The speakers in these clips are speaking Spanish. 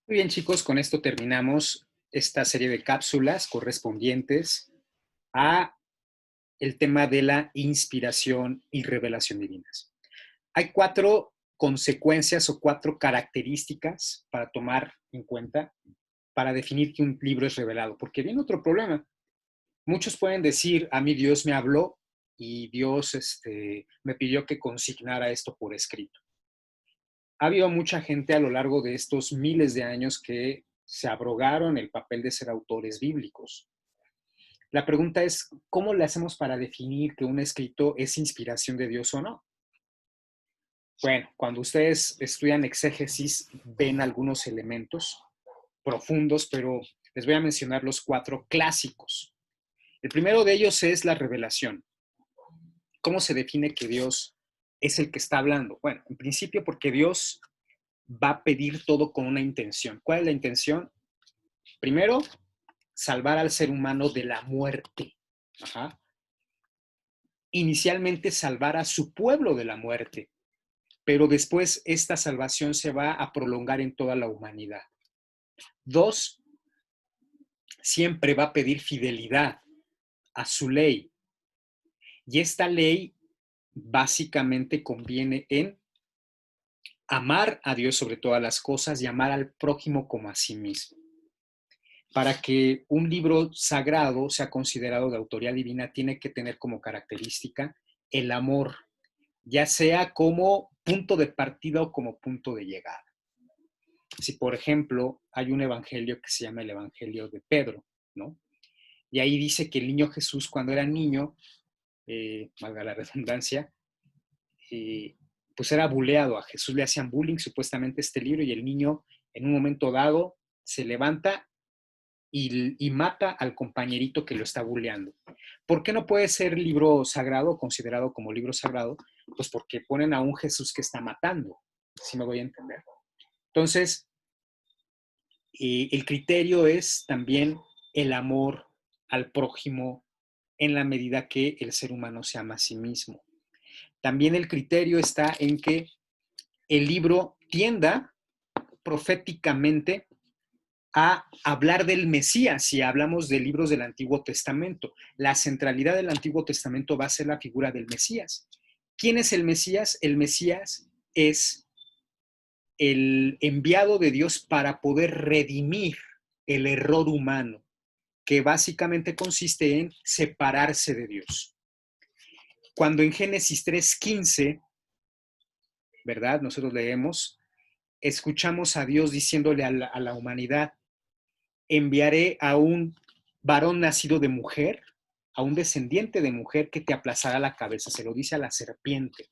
Muy bien, chicos, con esto terminamos esta serie de cápsulas correspondientes a el tema de la inspiración y revelación divinas. Hay cuatro consecuencias o cuatro características para tomar en cuenta para definir que un libro es revelado, porque viene otro problema. Muchos pueden decir, a mí Dios me habló y Dios me pidió que consignara esto por escrito. Ha habido mucha gente a lo largo de estos miles de años que se abrogaron el papel de ser autores bíblicos. La pregunta es, ¿cómo le hacemos para definir que un escrito es inspiración de Dios o no? Bueno, cuando ustedes estudian exégesis, ven algunos elementos profundos, pero les voy a mencionar los cuatro clásicos. El primero de ellos es la revelación. ¿Cómo se define que Dios es el que está hablando? Bueno, en principio porque Dios va a pedir todo con una intención. ¿Cuál es la intención? Primero, salvar al ser humano de la muerte. Ajá. Inicialmente salvar a su pueblo de la muerte, pero después esta salvación se va a prolongar en toda la humanidad. Dos, siempre va a pedir fidelidad a su ley. Y esta ley básicamente conviene en amar a Dios sobre todas las cosas y amar al prójimo como a sí mismo. Para que un libro sagrado sea considerado de autoría divina, tiene que tener como característica el amor, ya sea como punto de partida o como punto de llegada. Si, por ejemplo, hay un evangelio que se llama el Evangelio de Pedro, ¿no? Y ahí dice que el niño Jesús, cuando era niño, valga la redundancia, eh, pues era buleado. A Jesús le hacían bullying, supuestamente, este libro, y el niño, en un momento dado, se levanta y mata al compañerito que lo está bulleando. ¿Por qué no puede ser libro sagrado, considerado como libro sagrado? Pues porque ponen a un Jesús que está matando, si me voy a entender. Entonces, el criterio es también el amor al prójimo en la medida que el ser humano se ama a sí mismo. También el criterio está en que el libro tienda proféticamente a hablar del Mesías. Si hablamos de libros del Antiguo Testamento, la centralidad del Antiguo Testamento va a ser la figura del Mesías. ¿Quién es el Mesías? El Mesías es el enviado de Dios para poder redimir el error humano, que básicamente consiste en separarse de Dios. Cuando en Génesis 3:15, ¿verdad? Nosotros leemos, escuchamos a Dios diciéndole a la humanidad, enviaré a un varón nacido de mujer, a un descendiente de mujer que te aplastará la cabeza. Se lo dice a la serpiente.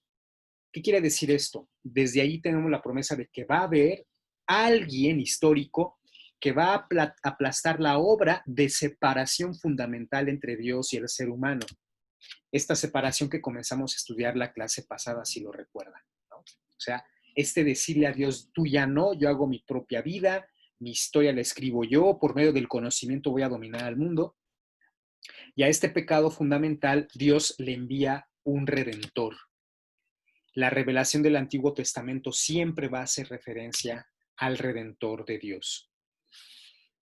¿Qué quiere decir esto? Desde ahí tenemos la promesa de que va a haber alguien histórico que va a aplastar la obra de separación fundamental entre Dios y el ser humano. Esta separación que comenzamos a estudiar la clase pasada, si lo recuerdan, ¿no? O sea, decirle a Dios, tú ya no, yo hago mi propia vida, mi historia la escribo yo, por medio del conocimiento voy a dominar al mundo. Y a este pecado fundamental, Dios le envía un redentor. La revelación del Antiguo Testamento siempre va a hacer referencia al redentor de Dios.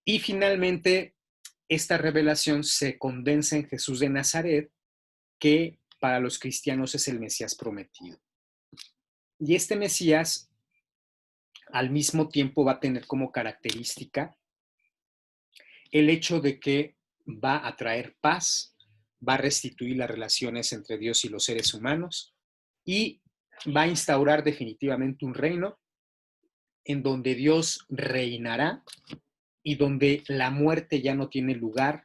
Y finalmente, esta revelación se condensa en Jesús de Nazaret, que para los cristianos es el Mesías prometido. Y este Mesías al mismo tiempo va a tener como característica el hecho de que va a traer paz, va a restituir las relaciones entre Dios y los seres humanos y va a instaurar definitivamente un reino en donde Dios reinará y donde la muerte ya no tiene lugar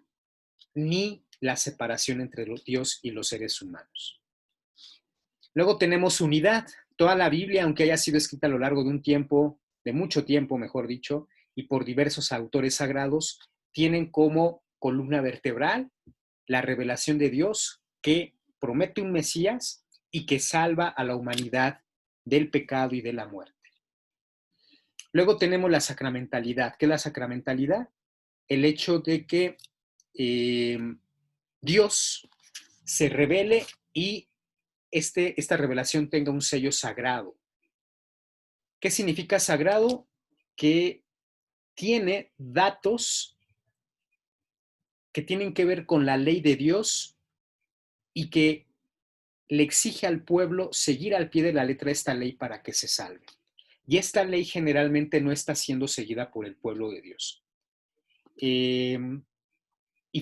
ni la separación entre Dios y los seres humanos. Luego tenemos unidad. Toda la Biblia, aunque haya sido escrita a lo largo de un tiempo, de mucho tiempo, mejor dicho, y por diversos autores sagrados, tienen como columna vertebral la revelación de Dios que promete un Mesías y que salva a la humanidad del pecado y de la muerte. Luego tenemos la sacramentalidad. ¿Qué es la sacramentalidad? El hecho de que Dios se revele y esta revelación tenga un sello sagrado. ¿Qué significa sagrado? Que tiene datos que tienen que ver con la ley de Dios y que le exige al pueblo seguir al pie de la letra esta ley para que se salve. Y esta ley generalmente no está siendo seguida por el pueblo de Dios. Y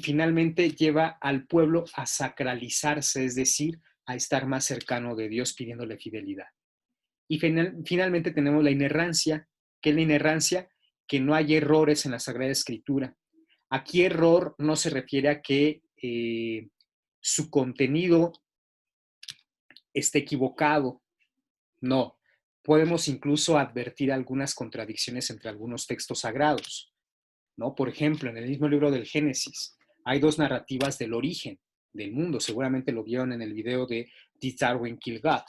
finalmente lleva al pueblo a sacralizarse, es decir, a estar más cercano de Dios pidiéndole fidelidad. Y finalmente tenemos la inerrancia. ¿Qué es la inerrancia? Que no hay errores en la Sagrada Escritura. Aquí error no se refiere a que su contenido esté equivocado. No. Podemos incluso advertir algunas contradicciones entre algunos textos sagrados, ¿no? Por ejemplo, en el mismo libro del Génesis hay dos narrativas del origen del mundo. Seguramente lo vieron en el video de Did Darwin Kill God?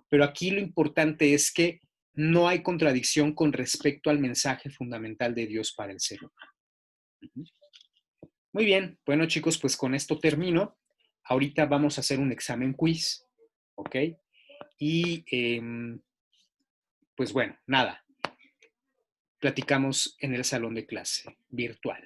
Pero aquí lo importante es que no hay contradicción con respecto al mensaje fundamental de Dios para el ser humano. Muy bien, bueno chicos, pues con esto termino. Ahorita vamos a hacer un examen quiz, ¿ok? Y pues bueno, nada, platicamos en el salón de clase virtual.